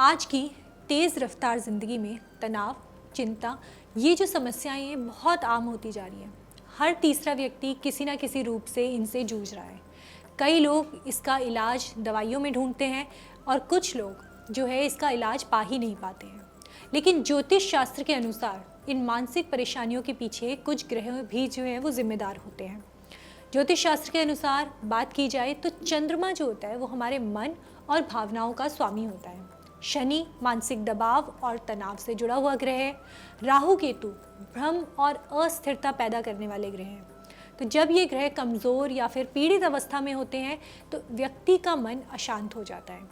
आज की तेज़ रफ्तार ज़िंदगी में तनाव, चिंता, ये जो समस्याएं हैं बहुत आम होती जा रही हैं। हर तीसरा व्यक्ति किसी ना किसी रूप से इनसे जूझ रहा है। कई लोग इसका इलाज दवाइयों में ढूंढते हैं और कुछ लोग जो है इसका इलाज पा ही नहीं पाते हैं। लेकिन ज्योतिष शास्त्र के अनुसार इन मानसिक परेशानियों के पीछे कुछ ग्रह भी जो है वो जिम्मेदार होते हैं। ज्योतिष शास्त्र के अनुसार बात की जाए तो चंद्रमा जो होता है वो हमारे मन और भावनाओं का स्वामी होता है। शनि मानसिक दबाव और तनाव से जुड़ा हुआ ग्रह है। राहु केतु भ्रम और अस्थिरता पैदा करने वाले ग्रह हैं। तो जब ये ग्रह कमज़ोर या फिर पीड़ित अवस्था में होते हैं तो व्यक्ति का मन अशांत हो जाता है।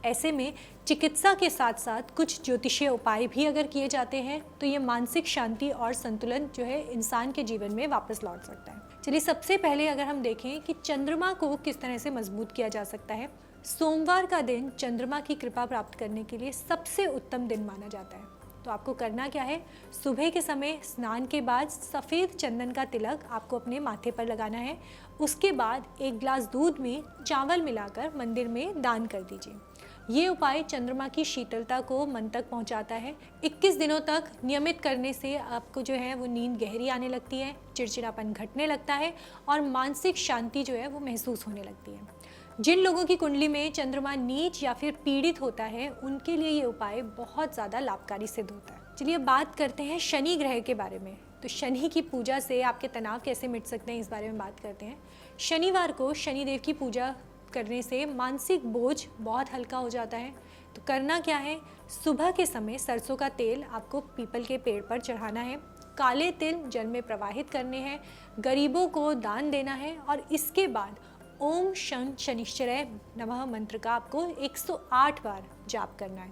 ऐसे में चिकित्सा के साथ साथ कुछ ज्योतिषीय उपाय भी अगर किए जाते हैं तो ये मानसिक शांति और संतुलन जो है इंसान के जीवन में वापस लौट सकता है। चलिए सबसे पहले अगर हम देखें कि चंद्रमा को किस तरह से मजबूत किया जा सकता है। सोमवार का दिन चंद्रमा की कृपा प्राप्त करने के लिए सबसे उत्तम दिन माना जाता है। तो आपको करना क्या है, सुबह के समय स्नान के बाद सफ़ेद चंदन का तिलक आपको अपने माथे पर लगाना है। उसके बाद एक गिलास दूध में चावल मिलाकर मंदिर में दान कर दीजिए। ये उपाय चंद्रमा की शीतलता को मन तक पहुंचाता है। 21 दिनों तक नियमित करने से आपको जो है वो नींद गहरी आने लगती है, चिड़चिड़ापन घटने लगता है और मानसिक शांति जो है वो महसूस होने लगती है। जिन लोगों की कुंडली में चंद्रमा नीच या फिर पीड़ित होता है उनके लिए ये उपाय बहुत ज़्यादा लाभकारी सिद्ध होता है। चलिए बात करते हैं शनि ग्रह के बारे में। तो शनि की पूजा से आपके तनाव कैसे मिट सकते हैं, इस बारे में बात करते हैं। शनिवार को शनिदेव की पूजा करने से मानसिक बोझ बहुत हल्का हो जाता है। तो करना क्या है, सुबह के समय सरसों का तेल आपको पीपल के पेड़ पर चढ़ाना है। काले तिल जल में प्रवाहित करने हैं, गरीबों को दान देना है और इसके बाद ओम शं शनिश्चराय नमः मंत्र का आपको 108 बार जाप करना है।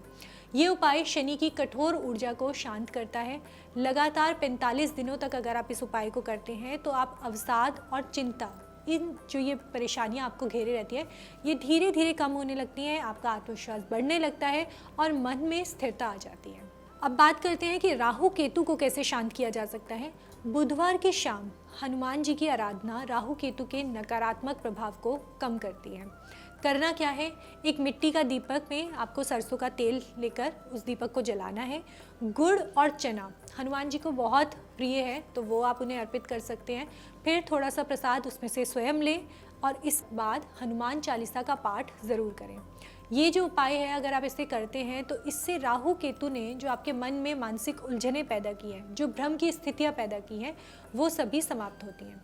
ये उपाय शनि की कठोर ऊर्जा को शांत करता है। लगातार 45 दिनों तक अगर आप इस उपाय को करते हैं तो आप अवसाद और चिंता, इन जो ये परेशानियां आपको घेरे रहती है, ये धीरे धीरे कम होने लगती हैं। आपका आत्मविश्वास बढ़ने लगता है और मन में स्थिरता आ जाती है। अब बात करते हैं कि राहु केतु को कैसे शांत किया जा सकता है। बुधवार की शाम हनुमान जी की आराधना राहु केतु के नकारात्मक प्रभाव को कम करती है। करना क्या है, एक मिट्टी का दीपक में आपको सरसों का तेल लेकर उस दीपक को जलाना है। गुड़ और चना हनुमान जी को बहुत प्रिय है तो वो आप उन्हें अर्पित कर सकते हैं। फिर थोड़ा सा प्रसाद उसमें से स्वयं लें और इस बाद हनुमान चालीसा का पाठ ज़रूर करें। ये जो उपाय है अगर आप इसे करते हैं तो इससे राहु केतु ने जो आपके मन में मानसिक उलझनें पैदा की हैं, जो भ्रम की स्थितियाँ पैदा की हैं, वो सभी समाप्त होती हैं।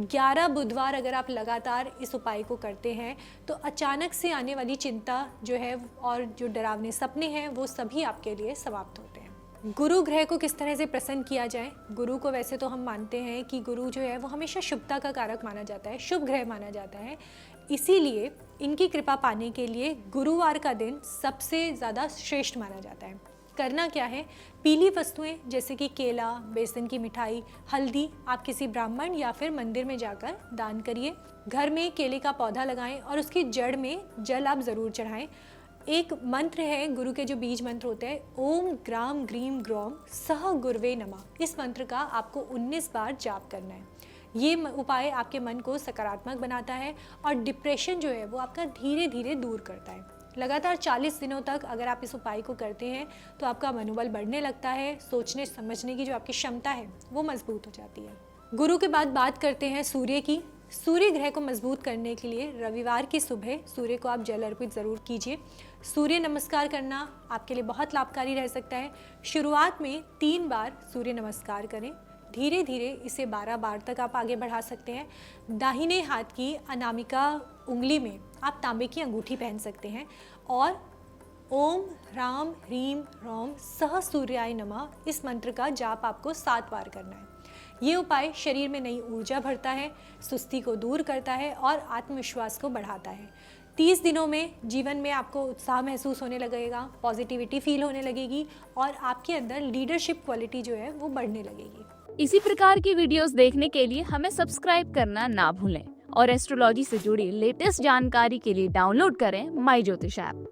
11 बुधवार अगर आप लगातार इस उपाय को करते हैं तो अचानक से आने वाली चिंता जो है और जो डरावने सपने हैं वो सभी आपके लिए समाप्त होते हैं। गुरु ग्रह को किस तरह से प्रसन्न किया जाए। गुरु को वैसे तो हम मानते हैं कि गुरु जो है वो हमेशा शुभता का कारक माना जाता है, शुभ ग्रह माना जाता है। इसीलिए इनकी कृपा पाने के लिए गुरुवार का दिन सबसे ज़्यादा श्रेष्ठ माना जाता है। करना क्या है, पीली वस्तुएं जैसे कि केला, बेसन की मिठाई, हल्दी आप किसी ब्राह्मण या फिर मंदिर में जाकर दान करिए। घर में केले का पौधा लगाएं और उसकी जड़ में जल आप ज़रूर चढ़ाएं। एक मंत्र है गुरु के जो बीज मंत्र होते हैं, ओम ग्राम ग्रीम ग्रौम सह गुरवे नमः। इस मंत्र का आपको 19 बार जाप करना है। ये उपाय आपके मन को सकारात्मक बनाता है और डिप्रेशन जो है वो आपका धीरे धीरे दूर करता है। लगातार 40 दिनों तक अगर आप इस उपाय को करते हैं तो आपका मनोबल बढ़ने लगता है, सोचने समझने की जो आपकी क्षमता है वो मजबूत हो जाती है। गुरु के बाद बात करते हैं सूर्य की। सूर्य ग्रह को मजबूत करने के लिए रविवार की सुबह सूर्य को आप जल अर्पित ज़रूर कीजिए। सूर्य नमस्कार करना आपके लिए बहुत लाभकारी रह सकता है। शुरुआत में 3 बार सूर्य नमस्कार करें, धीरे धीरे इसे 12 बार तक आप आगे बढ़ा सकते हैं। दाहिने हाथ की अनामिका उंगली में आप तांबे की अंगूठी पहन सकते हैं और ओम ह्राम ह्रीम ह्रौम सह सूर्याय नमः इस मंत्र का जाप आपको 7 बार करना है। ये उपाय शरीर में नई ऊर्जा भरता है, सुस्ती को दूर करता है और आत्मविश्वास को बढ़ाता है। 30 दिनों में जीवन में आपको उत्साह महसूस होने लगेगा, पॉजिटिविटी फील होने लगेगी और आपके अंदर लीडरशिप क्वालिटी जो है वो बढ़ने लगेगी। इसी प्रकार की वीडियोस देखने के लिए हमें सब्सक्राइब करना ना भूलें और एस्ट्रोलॉजी से जुड़ी लेटेस्ट जानकारी के लिए डाउनलोड करें माई ज्योतिष ऐप।